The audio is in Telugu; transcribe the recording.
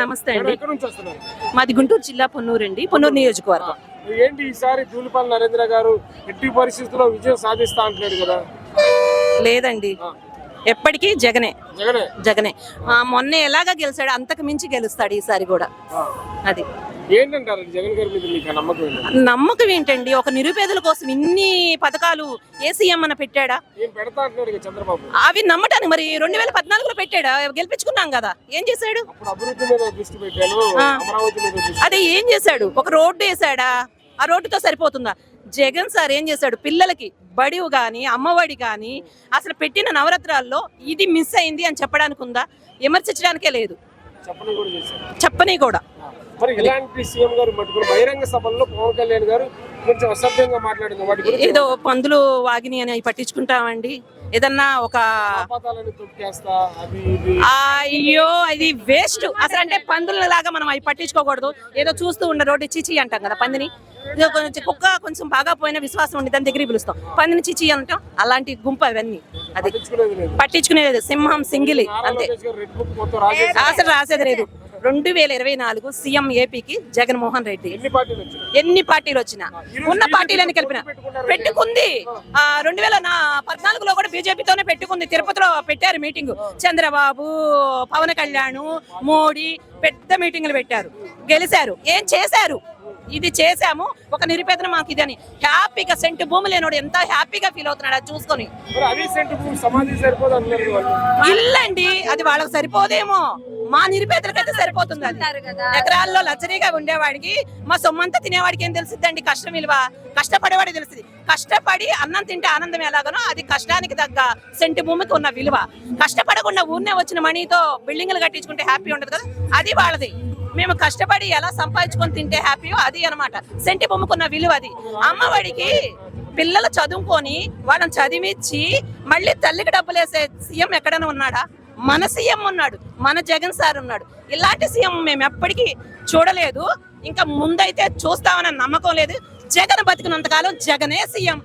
నమస్తే అండి. మాది గుంటూరు జిల్లా పొన్నూరు అండి, పొన్నూరు నియోజకవర్గం. ఏంటి ఈసారి ధూళిపాల నరేంద్ర గారు ఎట్టి పరిస్థితుల్లో విజయం సాధిస్తా అంటున్నాడు కదా? లేదండి, ఎప్పటికీ జగనే జగనే జగనే. మొన్న ఎలాగా గెలిచాడు అంతకు మించి గెలుస్తాడు ఈసారి కూడా. అది ఏంటంటారు జగన్ గారి మీద మీకు నమ్మకం ఏంటి? నమ్మకం ఏంటండి, ఒక నిరుపేదల కోసం ఇన్ని పథకాలు ఏ సీఎం అన్న పెట్టాడా? ఏం పెడతా అంటున్నాడు కదా చంద్రబాబు. అవి నమ్మటానికి మరి 2014లో పెట్టాడా? గెలిపించుకున్నాం కదా, ఏం చేశాడు? అప్పుడు అభివృద్ధి మీద దృష్టి పెట్టాను, అమరావతి మీద దృష్టి. అదే ఏం చేశాడు? ఒక రోడ్డు వేసాడా? ఆ రోడ్డుతో సరిపోతుందా? జగన్ సార్ ఏం చేశాడు? పిల్లలకి బడివు గాని అమ్మఒడి గాని అసలు పెట్టిన నవరత్నాల్లో ఇది మిస్ అయింది అని చెప్పడానికి ఉందా? విమర్శించడానికే లేదు, చెప్పని కూడా చేశారు. చెప్పని కూడా. మరి ఇలాంటి సీఎం గారు మట్టుకుని బహిరంగ సభల్లో పవన్ కళ్యాణ్ గారు కొంచెం అసభ్యంగా మాట్లాడింది. వాటి గురించి ఏదో పందులు వాగిని అని అవి పట్టించుకుంటామండి. ఏదన్నా ఒక అయ్యో అది వేస్ట్ అసలు. అంటే పందుల లాగా మనం అవి పట్టించుకోకూడదు. ఏదో చూస్తూ ఉండే రోడ్డు చిచి అంటాం కదా పందిని. కొంచెం కుక్క కొంచెం బాగా పోయిన విశ్వాసం ఉండి దాని దగ్గరికి పిలుస్తాం, పందిని చిచి అంటాం. అలాంటి గుంపు అవన్నీ, అది పట్టించుకునేది. సింహం సింగిలి అంతే, అసలు రాసేది లేదు. 2024 సీఎం ఏపీకి జగన్మోహన్ రెడ్డి. ఎన్ని పార్టీలు వచ్చినా ఉన్న పార్టీలని కలిపిన పెట్టుకుంది. 2014లో కూడా బీజేపీతోనే పెట్టుకుంది. తిరుపతిలో పెట్టారు మీటింగ్, చంద్రబాబు, పవన్ కళ్యాణ్, మోడీ పెద్ద మీటింగ్లు పెట్టారు, గెలిచారు. ఏం చేశారు? ఇది చేశాము, ఒక నిరుపేదన మాకు ఇదని హ్యాపీగా సెంటు భూమి లేనోడు ఎంత హ్యాపీగా ఫీల్ అవుతున్నాడు అది చూసుకొని. ఇల్లండి అది వాళ్ళకి సరిపోదేమో, మా నిరుపేదలకైతే సరిపోతుంది. అది ఎకరాల్లో లచ్చరీగా ఉండేవాడికి మా సొమ్మంతా తినేవాడికి ఏం తెలిసిద్దండి కష్టం విలువ? కష్టపడేవాడికి తెలుస్తుంది. కష్టపడి అన్నం తింటే ఆనందం ఎలాగనో అది కష్టానికి తగ్గ సెంటు భూమికి ఉన్న విలువ. కష్టపడకుండా ఊరినే వచ్చిన మనీతో బిల్డింగ్లు కట్టించుకుంటే హ్యాపీ ఉండదు కదా, అది వాళ్ళది. మేము కష్టపడి ఎలా సంపాదించుకొని తింటే హ్యాపీయో అది అనమాట సెంటి బొమ్మకున్న విలువ. అది అమ్మఒడికి పిల్లలు చదువుకొని వాళ్ళని చదివించి మళ్ళీ తల్లికి డబ్బులు వేసే సీఎం ఎక్కడైనా ఉన్నాడా? మన సీఎం ఉన్నాడు, మన జగన్ సార్ ఉన్నాడు. ఇలాంటి సీఎం మేము ఎప్పటికీ చూడలేదు, ఇంకా ముందైతే చూస్తామన్న నమ్మకం లేదు. జగన్ బతికినంతకాలం జగనే సీఎం.